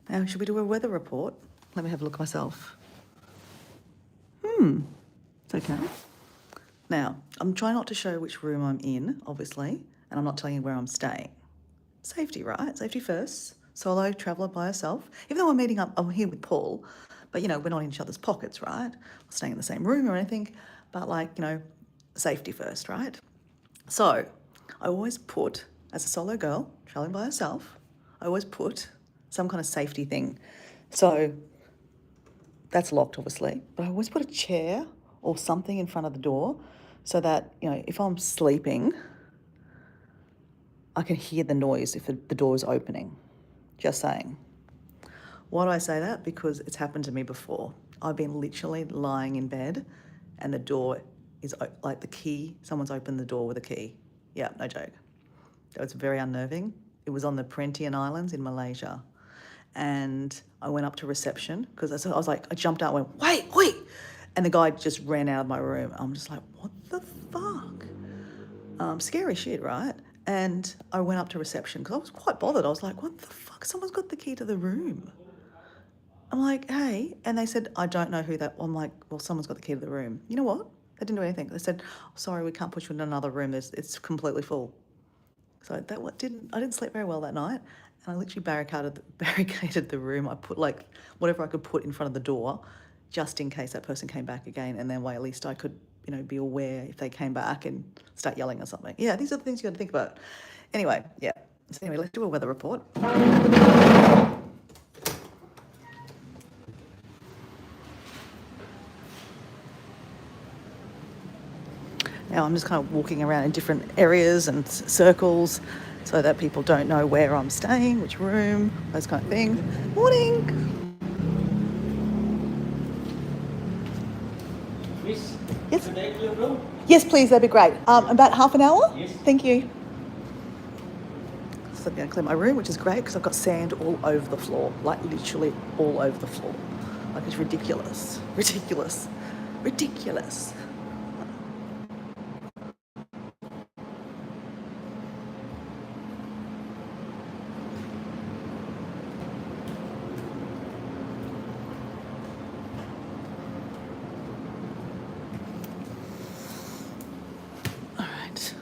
Now, should we do a weather report? Let me have a look myself. It's okay. Now, I'm trying not to show which room I'm in, obviously, and I'm not telling you where I'm staying. Safety, right? Safety first. Solo traveller by herself. Even though I'm here with Paul, but we're not in each other's pockets, right? We're staying in the same room or anything, but safety first, right? So, I always put, as a solo girl traveling by herself, I always put some kind of safety thing. So, that's locked, obviously, but I always put a chair or something in front of the door so that, if I'm sleeping, I can hear the noise if the door is opening. Just saying. Why do I say that? Because it's happened to me before. I've been literally lying in bed and the door is like the key, someone's opened the door with a key. Yeah, no joke. That was very unnerving. It was on the Perhentian Islands in Malaysia. And I went up to reception because I was like, I jumped out and went, wait, wait. And the guy just ran out of my room. I'm just like, what the fuck? Scary shit, right? And I went up to reception because I was quite bothered. I was like, what the fuck? Someone's got the key to the room. I'm like, hey. And they said, I don't know who that. I'm like, well, someone's got the key to the room. You know what? They didn't do anything. They said, oh, sorry, we can't put you in another room. It's completely full. So I didn't sleep very well that night. And I literally barricaded the room. I put like whatever I could put in front of the door just in case that person came back again. And then at least I could, be aware if they came back and start yelling or something. Yeah, these are the things you got to think about. Anyway, yeah. So anyway, let's do a weather report. Now I'm just kind of walking around in different areas and circles so that people don't know where I'm staying, which room, those kind of things. Morning. Miss, Yes. could I take your room? Yes, please, that'd be great. About half an hour? Yes. Thank you. So I'm going to clean my room, which is great because I've got sand all over the floor, like literally all over the floor. Like it's ridiculous. Ridiculous. Ridiculous. All right.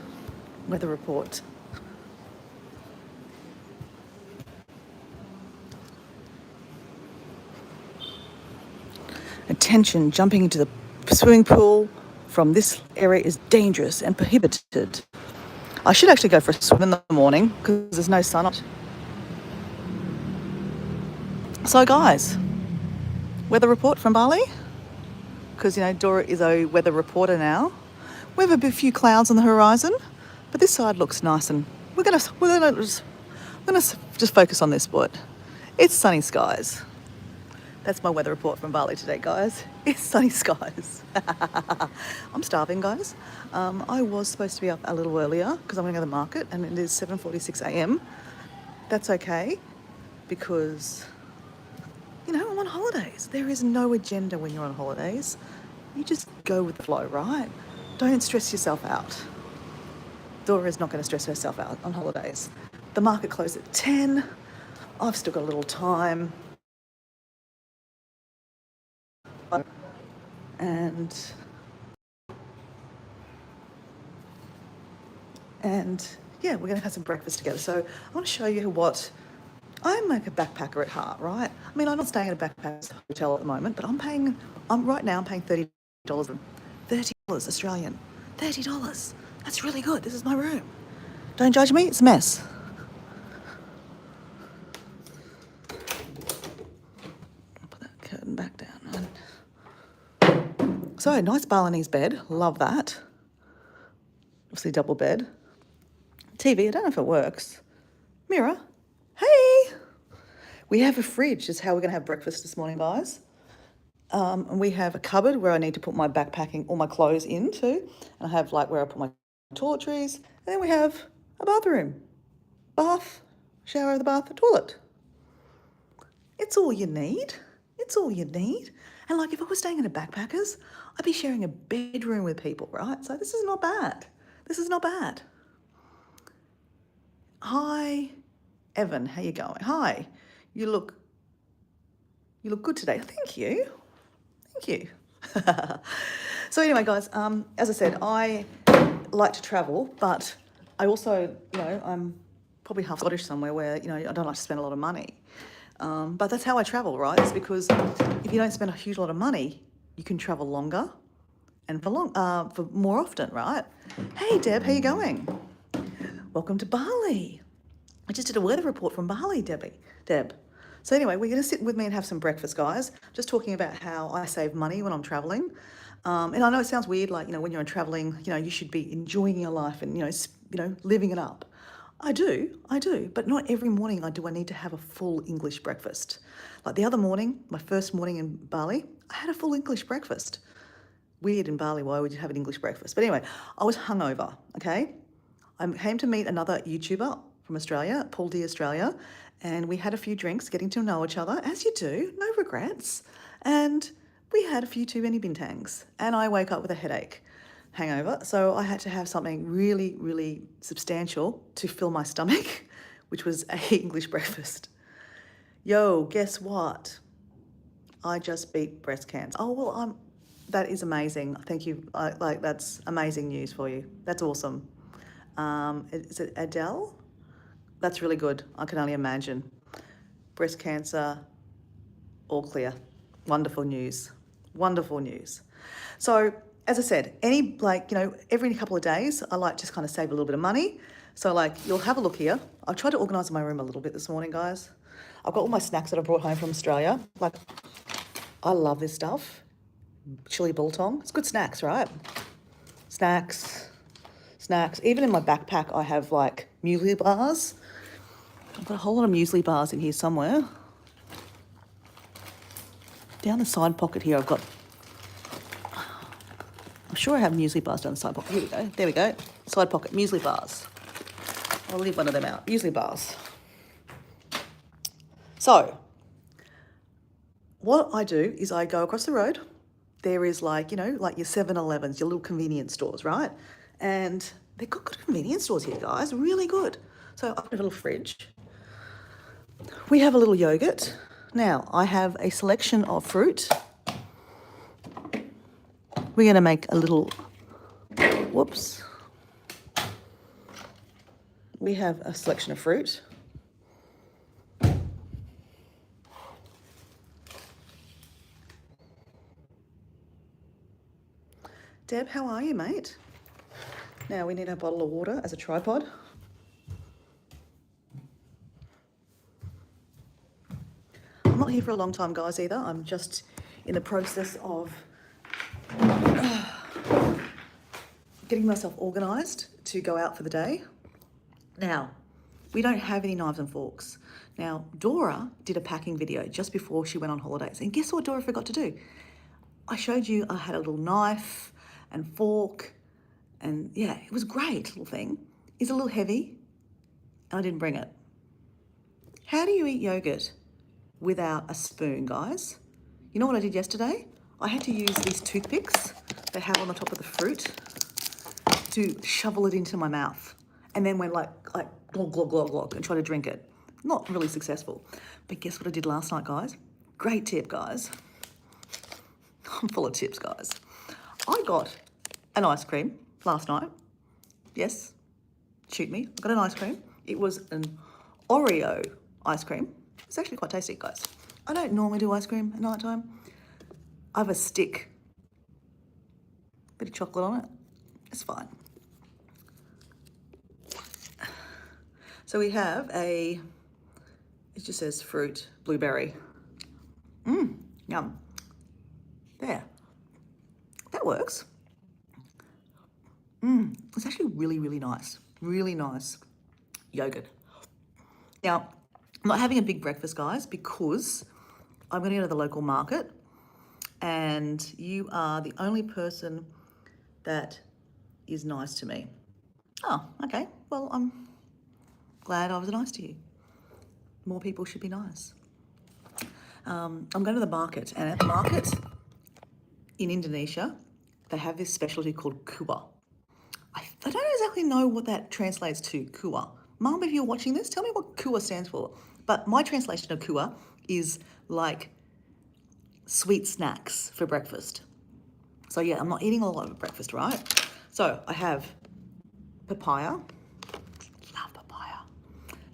Weather report. Attention, jumping into the swimming pool from this area is dangerous and prohibited. I should actually go for a swim in the morning because there's no sun. So guys, weather report from Bali, because Dora is a weather reporter now. We have a few clouds on the horizon, but this side looks nice, and we're gonna just focus on this spot. It's sunny skies. That's my weather report from Bali today, guys. It's sunny skies. I'm starving, guys. I was supposed to be up a little earlier because I'm going to go to the market, and it is 7:46 a.m. That's okay because, I'm on holidays. There is no agenda when you're on holidays. You just go with the flow, right? Don't stress yourself out. Dora is not going to stress herself out on holidays. The market closed at 10. I've still got a little time. And yeah, we're going to have some breakfast together. So I want to show you what I'm like a backpacker at heart, right? I mean, I'm not staying at a backpacker hotel at the moment, but I'm paying $30. $30 Australian. $30. That's really good. This is my room. Don't judge me, it's a mess. I'll put that curtain back down. So, nice Balinese bed. Love that. Obviously, double bed. TV, I don't know if it works. Mirror. Hey! We have a fridge. Is how we're going to have breakfast this morning, guys. And we have a cupboard where I need to put my backpacking, all my clothes into. And I have where I put my toiletries. And then we have a bathroom. Bath, shower of the bath, a toilet. It's all you need. It's all you need. And if I was staying in a backpackers, I'd be sharing a bedroom with people, right? So this is not bad. This is not bad. Hi, Evan, how you going? Hi, you look You look good today. Thank you. Thank you. So anyway, guys, as I said, I like to travel, but I also, I'm probably half Scottish somewhere where, I don't like to spend a lot of money. But that's how I travel, right? It's because if you don't spend a huge lot of money, you can travel longer and for more often, right? Hey, Deb, how you going? Welcome to Bali. I just did a weather report from Bali, Deb. So anyway, we're going to sit with me and have some breakfast, guys. Just talking about how I save money when I'm traveling. And I know it sounds weird, like, when you're traveling, you should be enjoying your life and, living it up. I do, but not every morning I need to have a full English breakfast. Like the other morning, my first morning in Bali, I had a full English breakfast. Weird in Bali, why would you have an English breakfast? But anyway, I was hungover, okay? I came to meet another YouTuber from Australia, Paul D Australia, and we had a few drinks, getting to know each other, as you do, no regrets. And we had a few too many bintangs, and I woke up with a headache, hangover. So I had to have something really, really substantial to fill my stomach, which was a English breakfast. Yo, guess what? I just beat breast cancer. Oh, well, that is amazing. Thank you. That's amazing news for you. That's awesome. Is it Adele? That's really good. I can only imagine. Breast cancer, all clear. Wonderful news. Wonderful news. So, as I said, every couple of days, I like to kind of save a little bit of money. So, you'll have a look here. I've tried to organise my room a little bit this morning, guys. I've got all my snacks that I brought home from Australia. I love this stuff. Chili biltong. It's good snacks, right? Snacks. Even in my backpack, I have muesli bars. I've got a whole lot of muesli bars in here somewhere. Down the side pocket here, I'm sure I have muesli bars down the side pocket. Here we go. There we go. Side pocket, muesli bars. I'll leave one of them out. Muesli bars. So, what I do is I go across the road. There is your 7-Elevens, your little convenience stores, right? And they've got good convenience stores here, guys. Really good. So I've got a little fridge. We have a little yogurt. Now, I have a selection of fruit. We're going to make a little, whoops. We have a selection of fruit. Deb, how are you, mate? Now we need a bottle of water as a tripod. I'm not here for a long time, guys, either. I'm just in the process of getting myself organised to go out for the day. Now, we don't have any knives and forks. Now, Dora did a packing video just before she went on holidays. And guess what Dora forgot to do? I showed you I had a little knife and fork. And yeah, it was great, little thing. It's a little heavy, and I didn't bring it. How do you eat yogurt without a spoon, guys? You know what I did yesterday? I had to use these toothpicks they have on the top of the fruit to shovel it into my mouth. And then went like glog, glog, glog, glog, and try to drink it. Not really successful. But guess what I did last night, guys? Great tip, guys. I'm full of tips, guys. I got an ice cream last night. Yes, shoot me. I got an ice cream. It was an Oreo ice cream. It's actually quite tasty, guys. I don't normally do ice cream at night time. I have a stick. Bit of chocolate on it. It's fine. So we have it just says fruit, blueberry. Yum. There. That works. It's actually really, really nice. Really nice yogurt. Now, I'm not having a big breakfast, guys, because I'm going to go to the local market, and you are the only person that is nice to me. Oh, okay. Well, I'm glad I was nice to you. More people should be nice. I'm going to the market, and at the market in Indonesia, they have this specialty called kuah. I don't exactly know what that translates to, kuah. Mum, if you're watching this, tell me what kuah stands for. But my translation of kuah is like sweet snacks for breakfast. So yeah, I'm not eating a lot of breakfast, right? So I have papaya. Love papaya.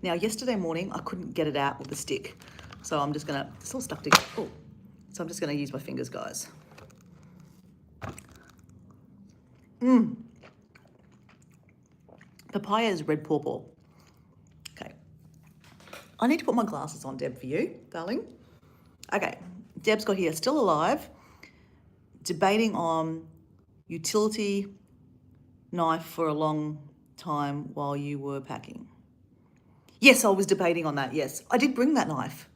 Now, yesterday morning, I couldn't get it out with the stick. So I'm just gonna, it's all stuck together. Oh, so I'm just gonna use my fingers, guys. Papaya is red pawpaw. Okay. I need to put my glasses on, Deb, for you, darling. Okay, Deb's got here, still alive, debating on utility knife for a long time while you were packing. Yes, I was debating on that, yes. I did bring that knife.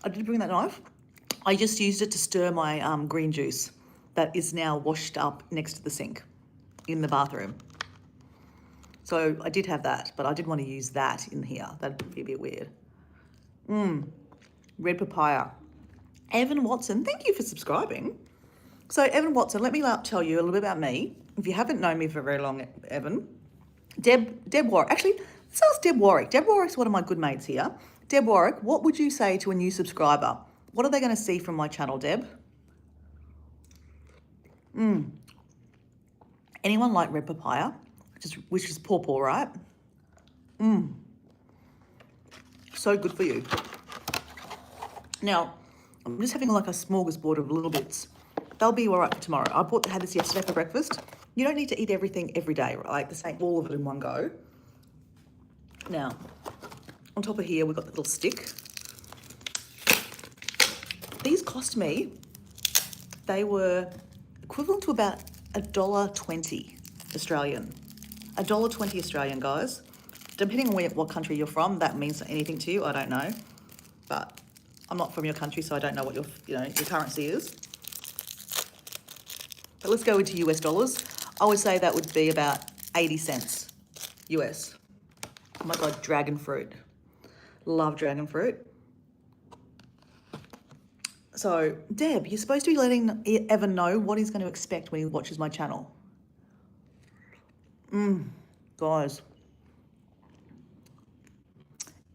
I just used it to stir my green juice that is now washed up next to the sink in the bathroom. So I did have that, but I didn't want to use that in here. That'd be a bit weird. Red papaya. Evan Watson, thank you for subscribing. So Evan Watson, let me tell you a little bit about me. If you haven't known me for very long, Evan, Deb Warwick. Actually, let's ask Deb Warwick. Deb Warwick's one of my good mates here. Deb Warwick, what would you say to a new subscriber? What are they going to see from my channel, Deb? Anyone like red papaya? Which is pawpaw, right? So good for you. Now, I'm just having like a smorgasbord of little bits. They'll be all right for tomorrow. I had this yesterday for breakfast. You don't need to eat everything every day, right? Like the same, all of it in one go. Now, on top of here, we've got the little stick. These cost me, they were equivalent to about $1.20 Australian. $1.20 Australian, guys. Depending on what country you're from, that means anything to you, I don't know. But I'm not from your country, so I don't know what your currency is. But let's go into US dollars. I would say that would be about 80 cents US. Oh my God, dragon fruit. Love dragon fruit. So, Deb, you're supposed to be letting Evan know what he's going to expect when he watches my channel. Guys.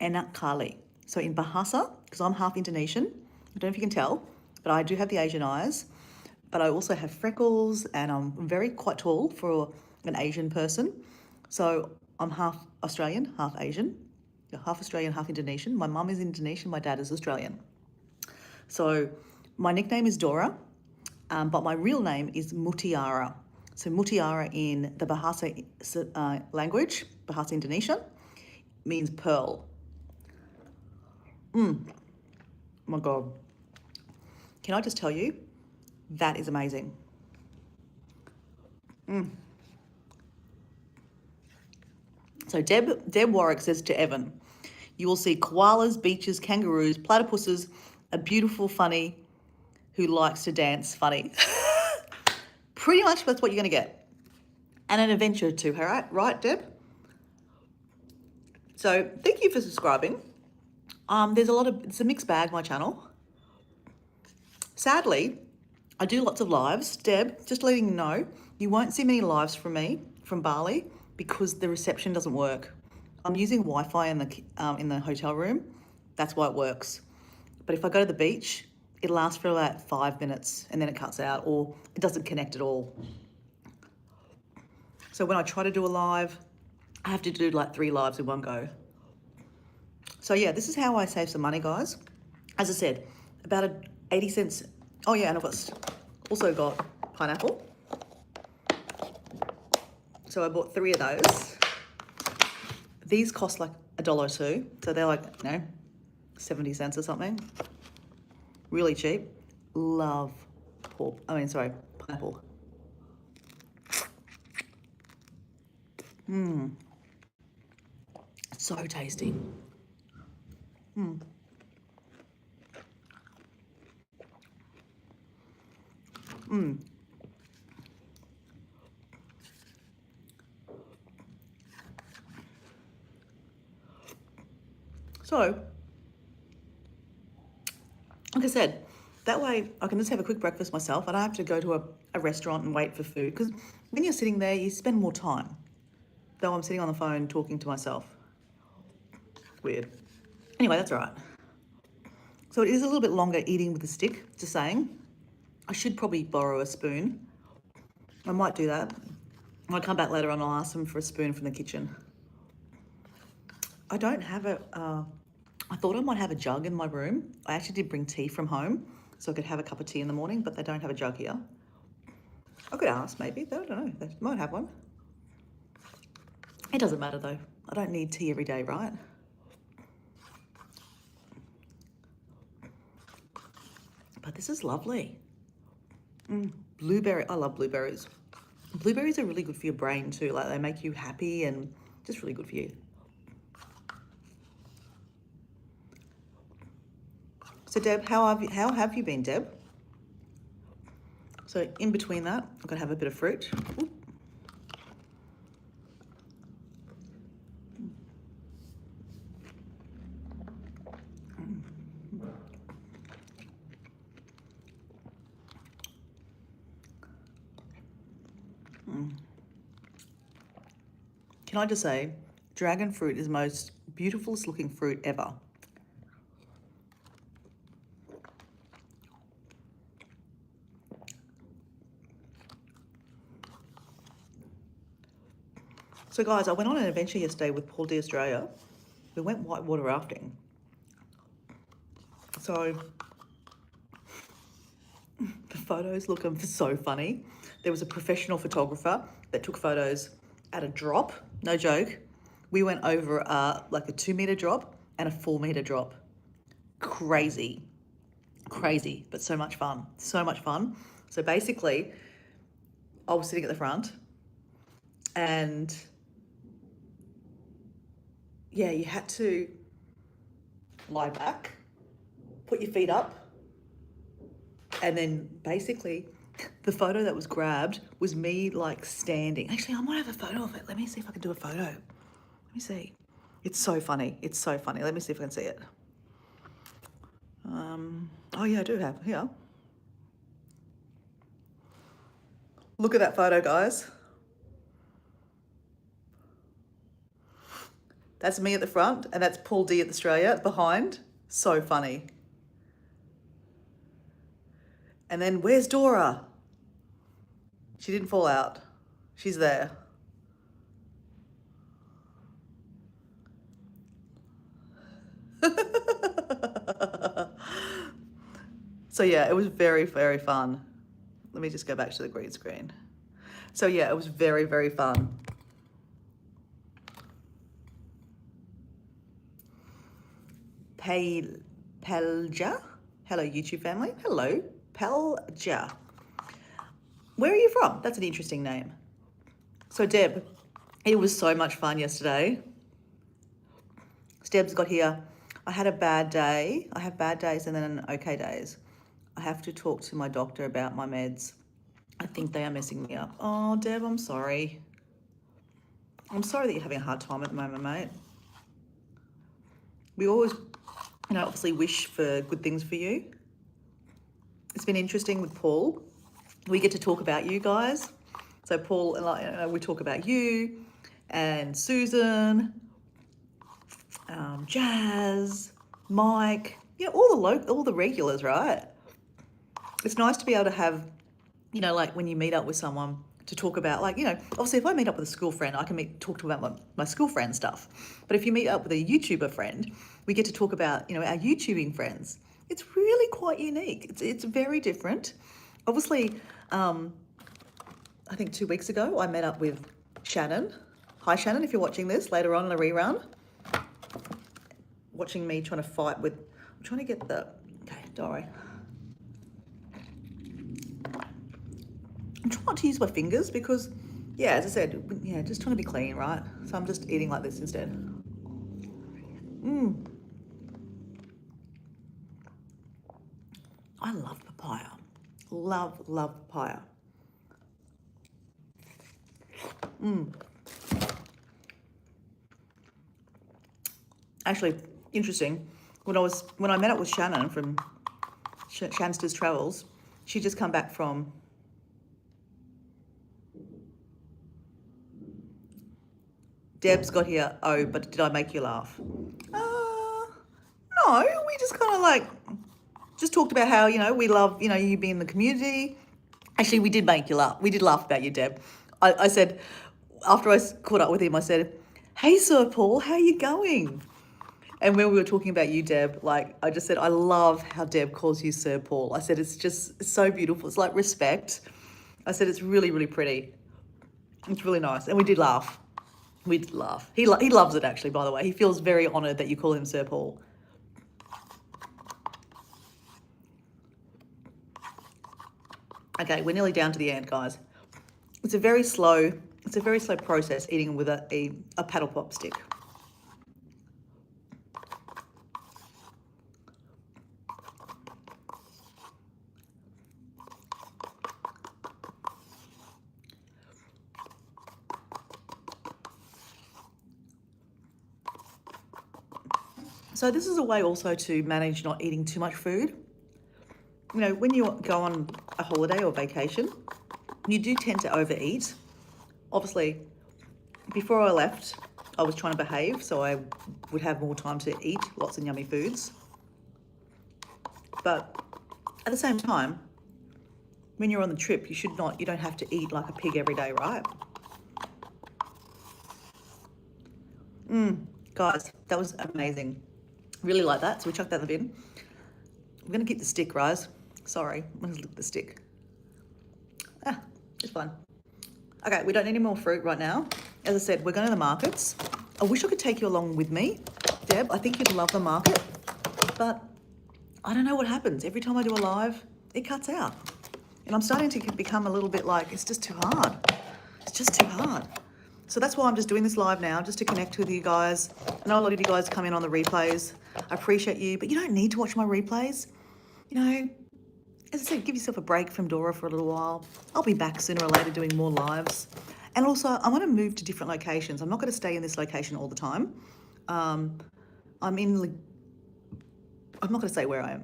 Enak Kali. So in Bahasa, because I'm half Indonesian, I don't know if you can tell, but I do have the Asian eyes, but I also have freckles and I'm quite tall for an Asian person. So I'm half Australian, half Asian, half Australian, half Indonesian. My mum is Indonesian, my dad is Australian. So my nickname is Dora, but my real name is Mutiara. So Mutiara in the Bahasa language, Bahasa Indonesia, means pearl. Oh my God. Can I just tell you, that is amazing. So Deb Warwick says to Evan, you will see koalas, beaches, kangaroos, platypuses, a beautiful funny who likes to dance funny. Pretty much that's what you're going to get. And an adventure too, right, Deb? So thank you for subscribing. It's a mixed bag, my channel. Sadly, I do lots of lives. Deb, just letting you know, you won't see many lives from me from Bali because the reception doesn't work. I'm using Wi-Fi in the hotel room. That's why it works. But if I go to the beach, it lasts for about 5 minutes and then it cuts out or it doesn't connect at all. So when I try to do a live, I have to do like 3 lives in one go. So yeah, this is how I save some money, guys. As I said, about 80 cents. Oh yeah, and I've also got pineapple. So I bought 3 of those. These cost like $1.02. So they're like, 70 cents or something. Really cheap. Love pineapple. So tasty. So, like I said, that way I can just have a quick breakfast myself. I don't have to go to a restaurant and wait for food because when you're sitting there, you spend more time. Though I'm sitting on the phone talking to myself. Weird. Anyway, that's all right. So it is a little bit longer eating with a stick, just saying. I should probably borrow a spoon. I might do that. When I come back later on, I'll ask them for a spoon from the kitchen. I don't have I thought I might have a jug in my room. I actually did bring tea from home so I could have a cup of tea in the morning, but they don't have a jug here. I could ask maybe, though, I don't know. They might have one. It doesn't matter though. I don't need tea every day, right? But this is lovely. Blueberry, I love blueberries. Blueberries are really good for your brain too. Like they make you happy and just really good for you. So Deb, how have you been, Deb? So in between that, I'm gonna have a bit of fruit. Ooh. Can I just say, dragon fruit is the most beautifulest looking fruit ever. So guys, I went on an adventure yesterday with Paul D Australia. We went whitewater rafting. So the photos look so funny. There was a professional photographer that took photos at a drop, no joke. We went over like a 2-meter drop and a 4-meter drop. Crazy, but so much fun, so much fun. So basically, I was sitting at the front and yeah, you had to lie back, put your feet up, and then basically the photo that was grabbed was me like standing. Actually, I might have a photo of it. Let me see if I can do a photo. Let me see. It's so funny. It's so funny. Let me see if I can see it. Oh yeah, I do have here. Look at that photo, guys. That's me at the front, and that's Paul D at Australia behind. So funny. And then where's Dora? She didn't fall out. She's there. So yeah, it was very, very fun. Let me just go back to the green screen. So yeah, it was very, very fun. Pelja. Hello, YouTube family. Hello, Pelja. Where are you from? That's an interesting name. So Deb, it was so much fun yesterday. Deb's got here. I had a bad day. I have bad days and then okay days. I have to talk to my doctor about my meds. I think they are messing me up. Oh, Deb, I'm sorry. I'm sorry that you're having a hard time at the moment, mate. We always, obviously wish for good things for you. It's been interesting with Paul. We get to talk about you guys. So Paul and we talk about you and Susan, Jazz, Mike, all the regulars, right? It's nice to be able to have, like when you meet up with someone to talk about, obviously if I meet up with a school friend, I can talk to about my school friend stuff. But if you meet up with a YouTuber friend, we get to talk about, our YouTubing friends. It's really quite unique. It's very different. Obviously, I think 2 weeks ago, I met up with Shannon. Hi, Shannon, if you're watching this later on in a rerun. Watching me trying to fight with, I'm trying to get okay, Dora. I'm trying not to use my fingers because, yeah, as I said, just trying to be clean, right? So I'm just eating like this instead. I love papaya. Love papaya. Actually, interesting. When I met up with Shannon from Shanster's Travels, she just come back from Deb's got here. Oh, but did I make you laugh? No, we just kind of just talked about how, we love, you being in the community. Actually, we did make you laugh. We did laugh about you, Deb. I said, after I caught up with him, I said, "Hey, Sir Paul, how you going?" And when we were talking about you, Deb, like, I just said, I love how Deb calls you Sir Paul. I said, it's so beautiful. It's like respect. I said, it's really, really pretty. It's really nice. And we did laugh. We did laugh. He loves it, actually, by the way. He feels very honoured that you call him Sir Paul. Okay, we're nearly down to the end, guys. It's a very slow process eating with a paddle pop stick. So this is a way also to manage not eating too much food. When you go on a holiday or vacation, you do tend to overeat. Obviously, before I left, I was trying to behave, so I would have more time to eat lots of yummy foods. But at the same time, when you're on the trip, you don't have to eat like a pig every day, right? Guys, that was amazing. Really like that, so we chucked that in the bin. We're gonna keep the stick, guys. Sorry, I'm gonna lick the stick. It's fine. Okay, we don't need any more fruit right now. As I said, we're going to the markets. I wish I could take you along with me, Deb. I think you'd love the market, but I don't know what happens. Every time I do a live, it cuts out. And I'm starting to become a little bit like, it's just too hard. It's just too hard. So that's why I'm just doing this live now, just to connect with you guys. I know a lot of you guys come in on the replays. I appreciate you, but you don't need to watch my replays. As I said, give yourself a break from Dora for a little while. I'll be back sooner or later doing more lives. And also, I want to move to different locations. I'm not going to stay in this location all the time. I'm not going to say where I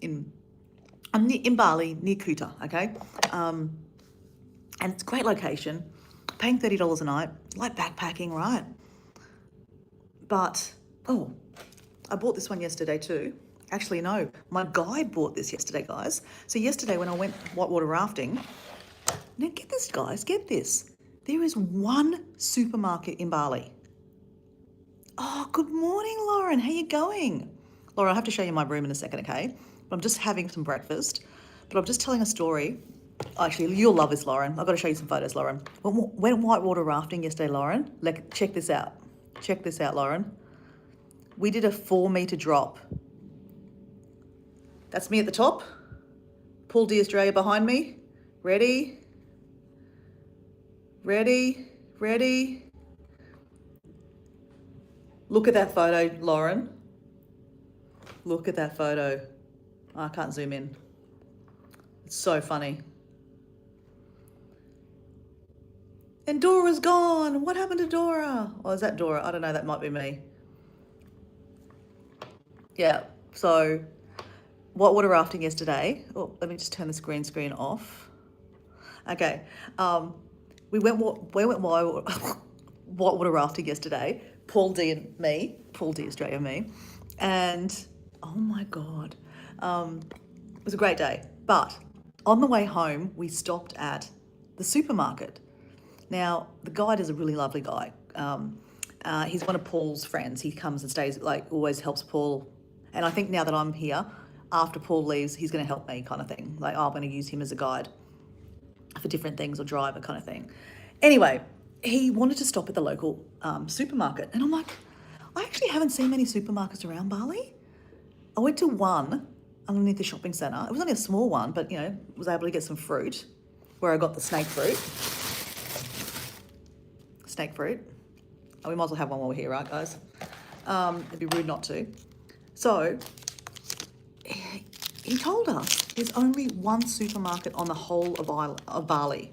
am. I'm in Bali, near Kuta, okay? And it's a great location. Paying $30 a night, like backpacking, right? But, I bought this one yesterday too. Actually, no, my guide bought this yesterday, guys. So yesterday when I went whitewater rafting, now get this, guys, get this. There is one supermarket in Bali. Oh, good morning, Lauren. How you going? Lauren, I'll have to show you my room in a second, okay? But I'm just having some breakfast. But I'm just telling a story. Actually, you'll love this, Lauren. I've got to show you some photos, Lauren. Went whitewater rafting yesterday, Lauren. Check this out. Check this out, Lauren. We did a 4-meter drop. That's me at the top. Paul D. Australia behind me. Ready? Ready? Ready? Look at that photo, Lauren. Look at that photo. Oh, I can't zoom in. It's so funny. And Dora's gone. What happened to Dora? Oh, is that Dora? I don't know. That might be me. Yeah. So, whitewater rafting yesterday. Oh, let me just turn this green screen off. Okay. We went whitewater rafting yesterday. Paul D and me. Paul D Australia and me. And oh my God. It was a great day. But on the way home, we stopped at the supermarket. Now, the guide is a really lovely guy. He's one of Paul's friends. He comes and stays, always helps Paul. And I think now that I'm here, after Paul leaves, he's going to help me kind of thing. I'm going to use him as a guide for different things or driver kind of thing. Anyway, he wanted to stop at the local supermarket. And I'm like, I actually haven't seen many supermarkets around Bali. I went to one underneath the shopping centre. It was only a small one, but, was able to get some fruit where I got the snake fruit. Oh, we might as well have one while we're here, right, guys? It'd be rude not to. So, he told us there's only one supermarket on the whole of Bali.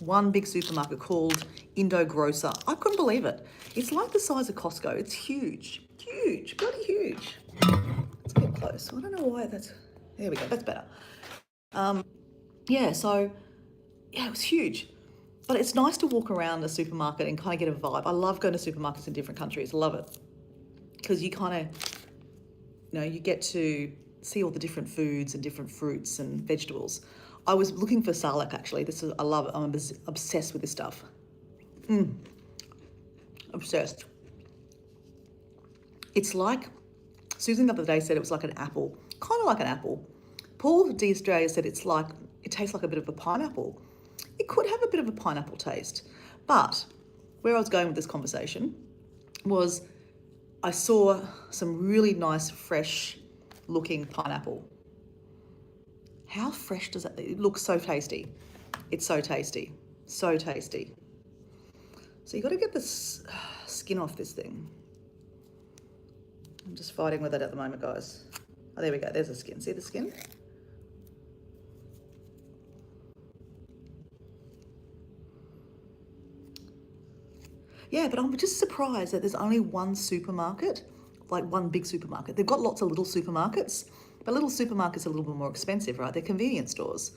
One big supermarket called Indo Grocer. I couldn't believe it. It's like the size of Costco. It's huge. Huge. Bloody huge. Let's get close. I don't know why that's... There we go. That's better. It was huge. But it's nice to walk around the supermarket and kind of get a vibe. I love going to supermarkets in different countries. I love it. Because you kind of, you get to see all the different foods and different fruits and vegetables. I was looking for salak actually. I love it. I'm obsessed with this stuff. Obsessed. It's like, Susan the other day said it was like an apple, kind of like an apple. Paul D. Australia said it tastes like a bit of a pineapple. It could have a bit of a pineapple taste. But where I was going with this conversation was I saw some really nice, fresh looking pineapple. How fresh does that, it looks so tasty. It's so tasty, so tasty. So you got to get the skin off this thing. I'm just fighting with it at the moment, guys. Oh, there we go. There's the skin. See the skin? Yeah, but I'm just surprised that there's only one supermarket, like one big supermarket. They've got lots of little supermarkets, but little supermarkets are a little bit more expensive, right? They're convenience stores.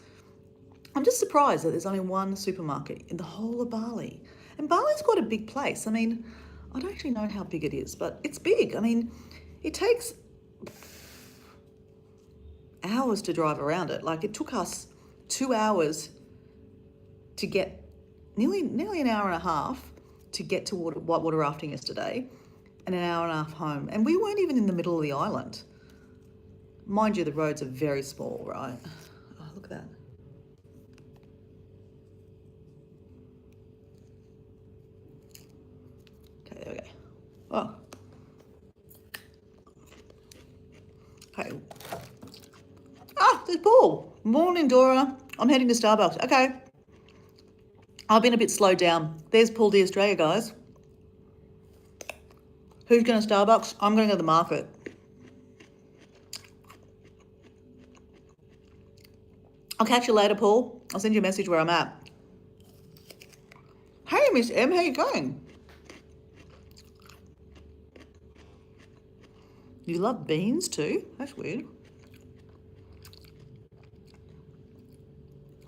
I'm just surprised that there's only one supermarket in the whole of Bali. And Bali's quite a big place. I mean, I don't actually know how big it is, but it's big. I mean, it takes hours to drive around it. Like it took us 2 hours to get, nearly an hour and a half to get to whitewater rafting yesterday, and an hour and a half home. And we weren't even in the middle of the island. Mind you, the roads are very small, right? Oh, look at that. Okay, there we go. Oh. Okay. Ah, there's Paul. Morning, Dora. I'm heading to Starbucks. Okay. I've been a bit slowed down. There's Paul D. Australia, guys. Who's going to Starbucks? I'm going to the market. I'll catch you later, Paul. I'll send you a message where I'm at. Hey, Miss M, how you going? You love beans too? That's weird.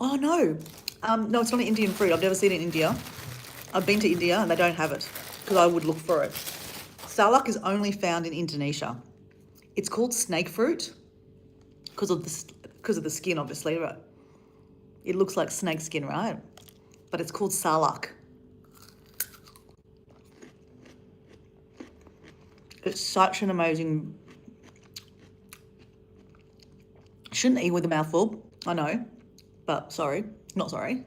Oh, no. No, it's not an Indian fruit. I've never seen it in India. I've been to India and they don't have it because I would look for it. Salak is only found in Indonesia. It's called snake fruit because of the skin, obviously, right? It looks like snake skin, right? But it's called salak. It's such an amazing... Shouldn't eat with a mouthful, I know, but sorry, not sorry.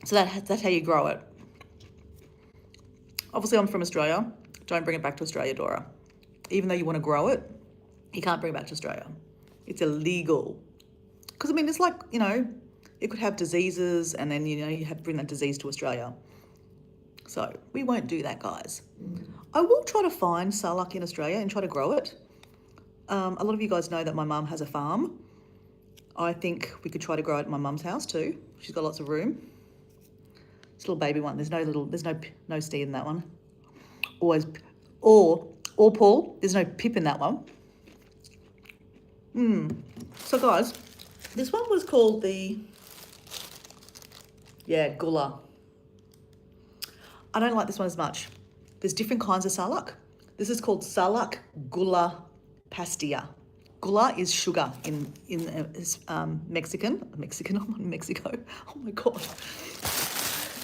So that's how you grow it. Obviously, I'm from Australia. Don't bring it back to Australia, Dora. Even though you want to grow it, you can't bring it back to Australia. It's illegal. Because, I mean, it's like, you know, it could have diseases and then, you know, you have to bring that disease to Australia. So we won't do that, guys. I will try to find salak in Australia and try to grow it. A lot of you guys know that my mum has a farm. I think we could try to grow it at my mum's house too. She's got lots of room. It's a little baby one. There's no steed in that one. Or Paul, there's no pip in that one. So guys, this one was called gula. I don't like this one as much. There's different kinds of salak. This is called salak gula pastilla. Gula is sugar in Mexican. I'm in Mexico. Oh my God.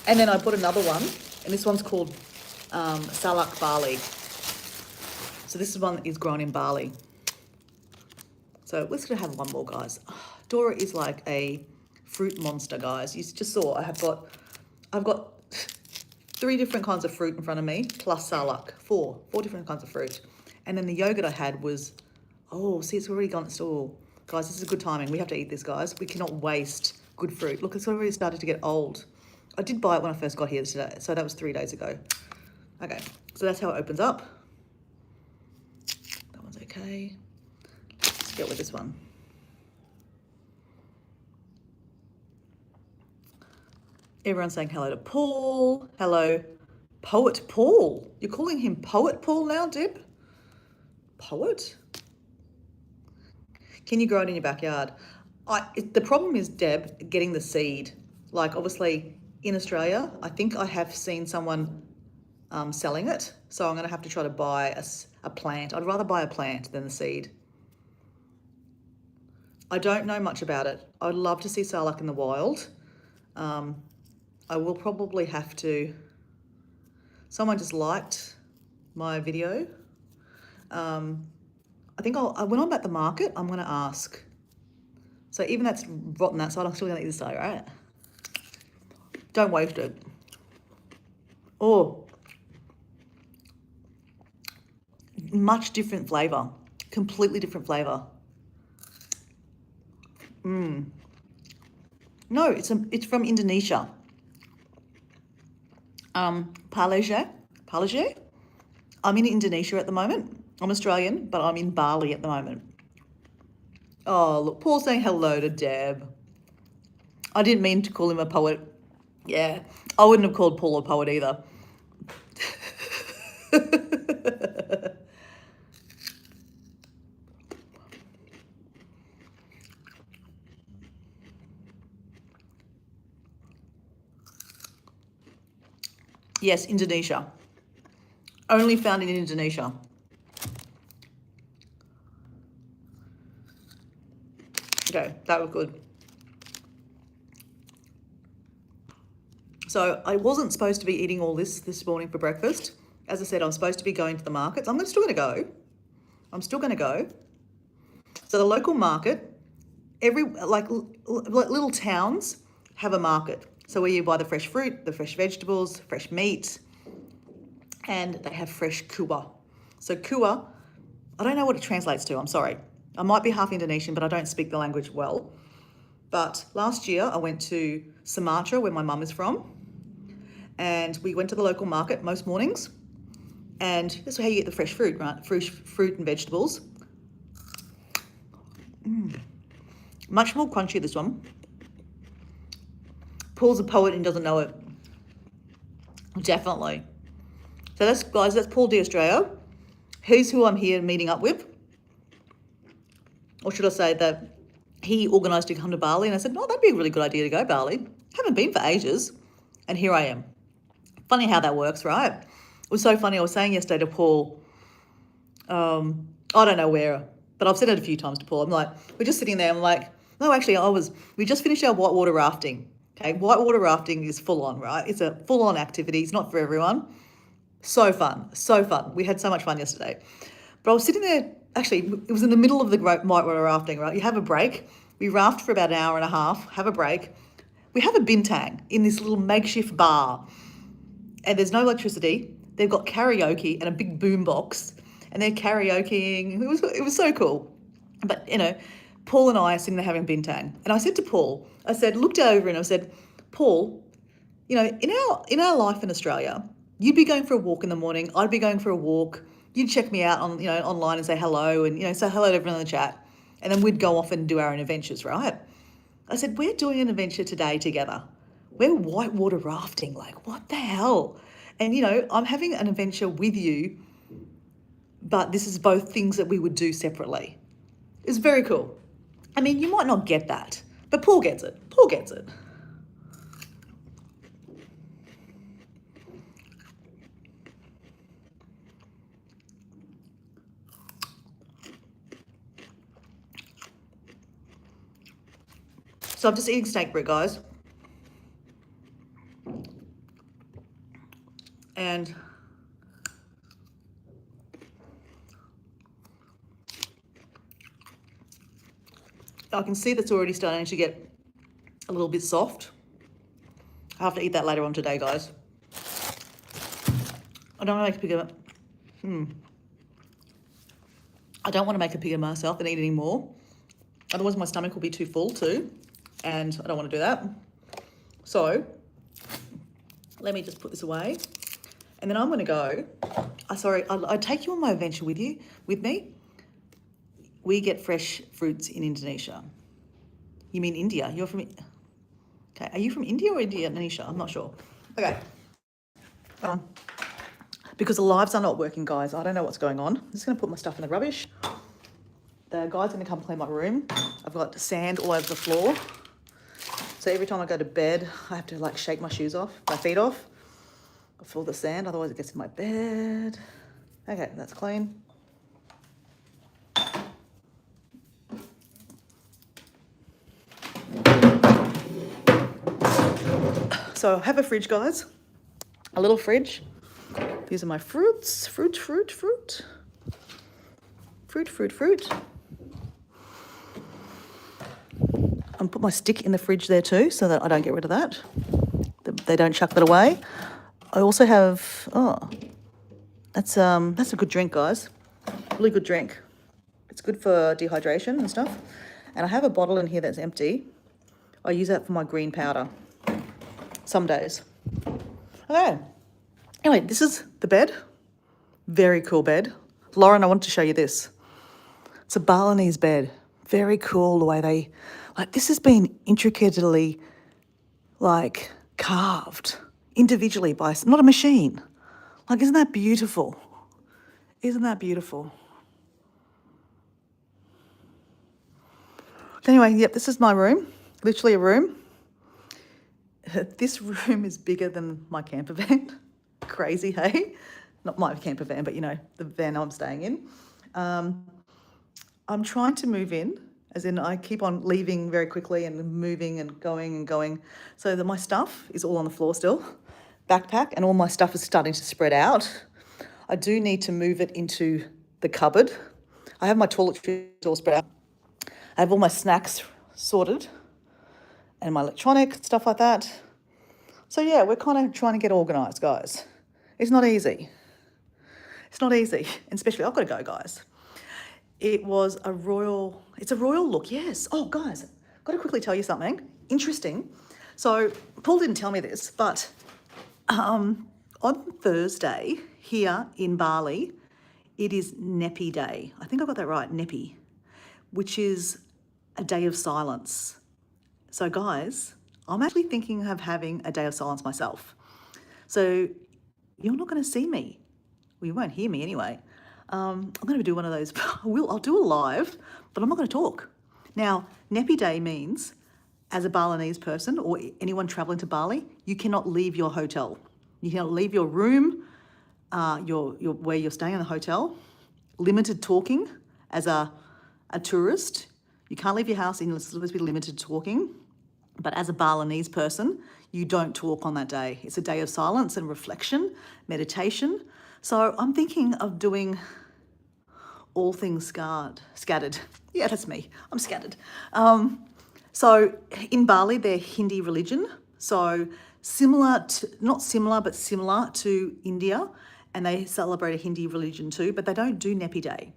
And then I put another one, and this one's called salak barley. So this one is grown in Bali. So let's gonna have one more, guys. Dora is like a fruit monster, guys. You just saw I've got 3 different kinds of fruit in front of me, plus salak, four different kinds of fruit. And then the yogurt I had was, oh, see, it's already gone. Oh, guys, this is good timing. We have to eat this, guys. We cannot waste good fruit. Look, it's already started to get old. I did buy it when I first got here today, so that was 3 days ago. Okay, so that's how it opens up. That one's okay. Let's get with this one. Everyone's saying hello to Paul. Hello, Poet Paul. You're calling him Poet Paul now, Deb? Poet? Can you grow it in your backyard? The problem is, Deb, getting the seed. Like obviously in Australia, I think I have seen someone selling it. So I'm going to have to try to buy a plant. I'd rather buy a plant than the seed. I don't know much about it. I'd love to see salak in the wild. I will probably have to. Someone just liked my video. I think when I'm at the market, I'm going to ask. So even that's rotten that side, I'm still going to eat this side, right? Don't waste it. Oh, much different flavour. Completely different flavour. No, it's from Indonesia. Palage. I'm in Indonesia at the moment. I'm Australian, but I'm in Bali at the moment. Oh, look, Paul's saying hello to Deb. I didn't mean to call him a poet. Yeah, I wouldn't have called Paul a poet either. Yes, Indonesia. Only found in Indonesia. Okay, that was good. So I wasn't supposed to be eating all this morning for breakfast. As I said, I'm supposed to be going to the markets. I'm still going to go. I'm still going to go. So the local market, like little towns have a market. So where you buy the fresh fruit, the fresh vegetables, fresh meat, and they have fresh kuah. So kuah, I don't know what it translates to. I'm sorry. I might be half Indonesian, but I don't speak the language well. But last year I went to Sumatra, where my mum is from, and we went to the local market most mornings. And this is how you get the fresh fruit, right? Fresh fruit and vegetables. Much more crunchy, this one. Paul's a poet and doesn't know it. Definitely. So that's, guys, that's Paul D. Australia. He's who I'm here meeting up with. Or should I say that he organised to come to Bali, and I said, oh, that'd be a really good idea to go Bali. Haven't been for ages. And here I am. Funny how that works, right? It was so funny. I was saying yesterday to Paul, I don't know where, but I've said it a few times to Paul. I'm like, we're just sitting there. I'm like, no, actually, we just finished our whitewater rafting. Okay, whitewater rafting is full on, right? It's a full on activity. It's not for everyone. So fun, so fun. We had so much fun yesterday. But I was sitting there, actually, it was in the middle of the whitewater rafting, right? You have a break. We raft for about an hour and a half, have a break. We have a bintang in this little makeshift bar, and there's no electricity. They've got karaoke and a big boom box, and they're karaokeing. It was so cool. But, Paul and I are sitting there having bintang. And I said to Paul, looked over and I said, Paul, in our life in Australia, you'd be going for a walk in the morning. I'd be going for a walk. You'd check me out on, online and say hello and, say hello to everyone in the chat. And then we'd go off and do our own adventures, right? I said, we're doing an adventure today together. We're whitewater rafting. Like, what the hell? And, I'm having an adventure with you, but this is both things that we would do separately. It's very cool. I mean, you might not get that, but Paul gets it. Paul gets it. So I'm just eating steak bread, guys. And I can see that's already starting to get a little bit soft. I have to eat that later on today, guys. I don't want to make a pig of it. I don't want to make a pig of myself and eat any more. Otherwise, my stomach will be too full too. And I don't want to do that. So let me just put this away. And then I'm going to go. I'd take you on my adventure with me. We get fresh fruits in Indonesia. You mean India? You're from... Okay, are you from India or Indonesia? I'm not sure. Okay. Because the lives are not working, guys. I don't know what's going on. I'm just going to put my stuff in the rubbish. The guy's going to come clean my room. I've got sand all over the floor. So every time I go to bed, I have to like shake my shoes off, my feet off, of all the sand, otherwise it gets in my bed. Okay, that's clean. So I have a fridge, guys. A little fridge. These are my fruits. Fruit. I'll put my stick in the fridge there too so that I don't get rid of that. They don't chuck that away. I also have, that's a good drink, guys. Really good drink. It's good for dehydration and stuff. And I have a bottle in here that's empty. I use that for my green powder some days. Okay. Anyway, this is the bed. Very cool bed. Lauren, I wanted to show you this. It's a Balinese bed. Very cool the way they, like, this has been intricately, like, carved individually by, not a machine. Like, isn't that beautiful? Isn't that beautiful? Anyway, yep, this is my room. Literally a room. This room is bigger than my camper van. Crazy, hey? Not my camper van, but, you know, the van I'm staying in. I'm trying to move in, as in I keep on leaving very quickly and moving and going, so that my stuff is all on the floor still. Backpack, and all my stuff is starting to spread out. I do need to move it into the cupboard. I have my toiletries all spread out. I have all my snacks sorted and my electronic, stuff like that. So yeah, we're kind of trying to get organised, guys. It's not easy. It's not easy, and especially, I've got to go, guys. It's a royal look, yes. Oh, guys, I've got to quickly tell you something interesting. So Paul didn't tell me this, but on Thursday here in Bali, it is Nepi Day. I think I got that right, Nepi, which is a day of silence. So guys, I'm actually thinking of having a day of silence myself. So you're not going to see me. Well, you won't hear me anyway. I'm going to do one of those. I'll do a live, but I'm not going to talk. Now, Nepi Day means, as a Balinese person or anyone traveling to Bali, you cannot leave your hotel. You cannot leave your room, where you're staying in the hotel. Limited talking as a tourist. You can't leave your house, and you're supposed to be limited talking. But as a Balinese person, you don't talk on that day. It's a day of silence and reflection, meditation. So I'm thinking of doing all things scattered. Yeah, that's me. I'm scattered. So in Bali, they're Hindi religion. So not similar, but similar to India. And they celebrate a Hindi religion too, but they don't do Nepi Day.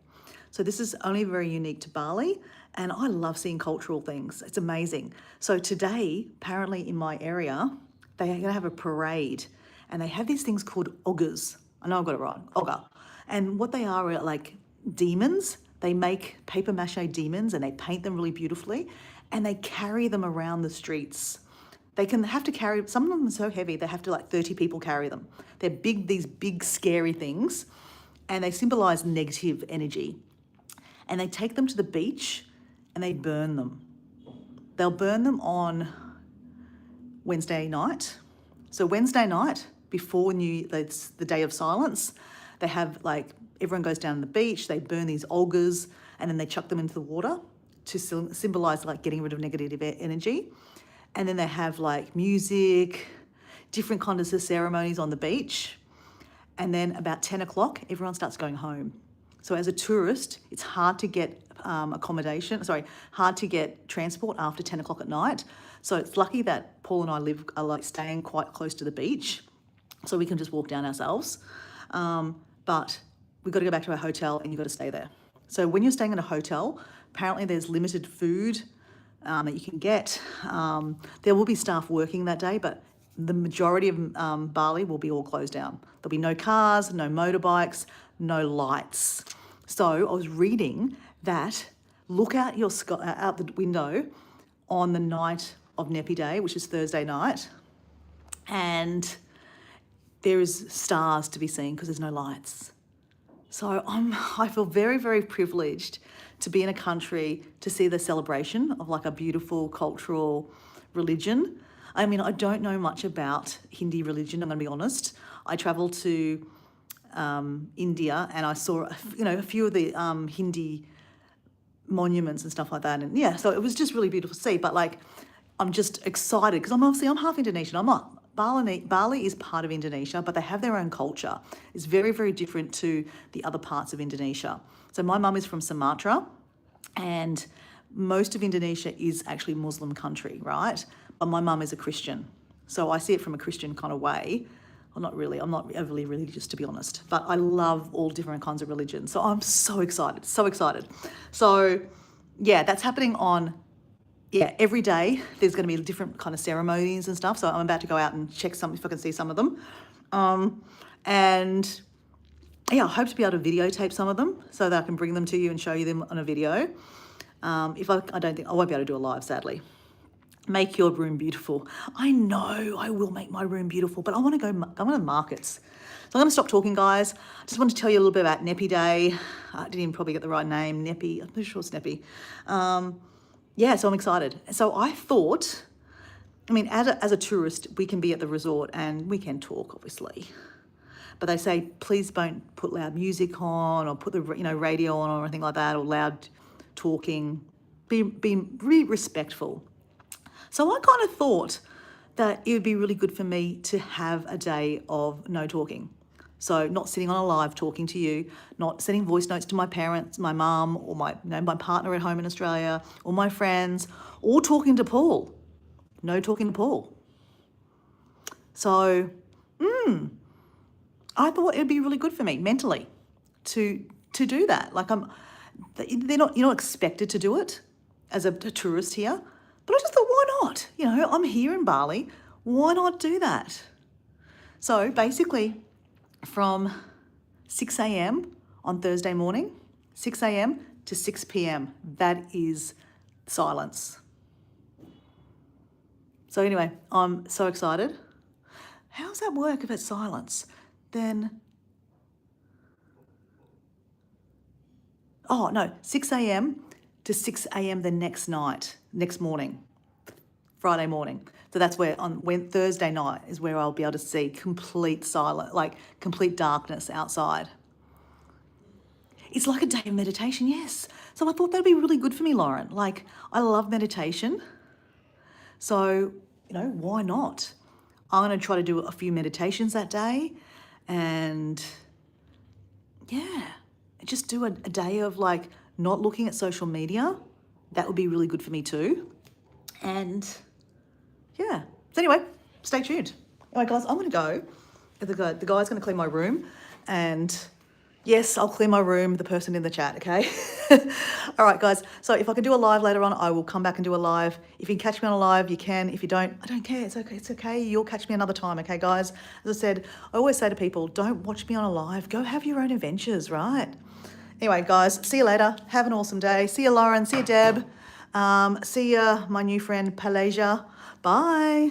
So this is only very unique to Bali. And I love seeing cultural things. It's amazing. So today, apparently in my area, they're going to have a parade. And they have these things called ogres. I know I've got it right, ogre. And what they are like demons. They make paper mache demons and they paint them really beautifully. And they carry them around the streets. They can have to carry, some of them are so heavy, they have to 30 people carry them. They're big, these big scary things. And they symbolize negative energy. And they take them to the beach and they burn them. They'll burn them on Wednesday night. So Wednesday night, before it's the day of silence, they have everyone goes down to the beach, they burn these ogres, and then they chuck them into the water to symbolize getting rid of negative energy. And then they have music, different kinds of ceremonies on the beach. And then about 10 o'clock, everyone starts going home. So as a tourist, it's hard to get hard to get transport after 10 o'clock at night. So it's lucky that Paul and I are staying quite close to the beach, so we can just walk down ourselves. But we've got to go back to our hotel and you've got to stay there. So when you're staying in a hotel, apparently there's limited food that you can get. There will be staff working that day, but the majority of Bali will be all closed down. There'll be no cars, no motorbikes, no lights. So I was reading that look out the window on the night of Nepi Day, which is Thursday night, and there is stars to be seen because there's no lights. So I feel very, very privileged to be in a country to see the celebration of a beautiful cultural religion. I mean, I don't know much about Hindi religion, I'm going to be honest. I travelled to India and I saw, a few of the Hindi monuments and stuff like that. And yeah, so it was just really beautiful to see. But like, I'm just excited because I'm half Indonesian. I'm not. Bali is part of Indonesia, but they have their own culture. It's very, very different to the other parts of Indonesia. So my mum is from Sumatra, and most of Indonesia is actually Muslim country, right? But my mum is a Christian. So I see it from a Christian kind of way. Well, not really. I'm not overly religious, to be honest. But I love all different kinds of religions. So I'm so excited, so excited. So yeah, that's happening on, every day. There's going to be different kind of ceremonies and stuff. So I'm about to go out and check some, if I can see some of them. And yeah, I hope to be able to videotape some of them so that I can bring them to you and show you them on a video. If I don't think, I won't be able to do a live, sadly. Make your room beautiful. I know I will make my room beautiful, but I want to markets. So I'm going to stop talking, guys. I just want to tell you a little bit about Neppy Day. I didn't even probably get the right name, Neppy. I'm pretty sure it's Neppy. So I'm excited. So I thought, I mean, as a tourist, we can be at the resort and we can talk, obviously. But they say, please don't put loud music on or put the radio on or anything like that, or loud talking. Be respectful. So I kind of thought that it would be really good for me to have a day of no talking. So not sitting on a live talking to you, not sending voice notes to my parents, my mum, or my partner at home in Australia, or my friends, or talking to Paul. No talking to Paul. So, I thought it would be really good for me mentally to do that. Like you're not expected to do it as a tourist here, but I just thought, why not? I'm here in Bali. Why not do that? So basically, from 6 a.m. on Thursday morning, 6 a.m. to 6 p.m. That is silence. So anyway, I'm so excited. How does that work if it's silence? Then, 6 a.m. to 6 a.m. the next morning, Friday morning. So that's when Thursday night is where I'll be able to see complete silence, like complete darkness outside. It's like a day of meditation, yes. So I thought that'd be really good for me, Lauren. Like, I love meditation. So, why not? I'm going to try to do a few meditations that day and just do a day of like not looking at social media. That would be really good for me too. And so anyway, stay tuned. Anyway, guys, I'm going to go. The guy's going to clean my room, and yes, I'll clean my room, the person in the chat, okay? All right, guys. So if I can do a live later on, I will come back and do a live. If you can catch me on a live, you can. If you don't, I don't care. It's okay. It's okay. You'll catch me another time, okay, guys? As I said, I always say to people, don't watch me on a live. Go have your own adventures, right? Anyway, guys, see you later. Have an awesome day. See you, Lauren. See you, Deb. See you, my new friend, Palasia. Bye.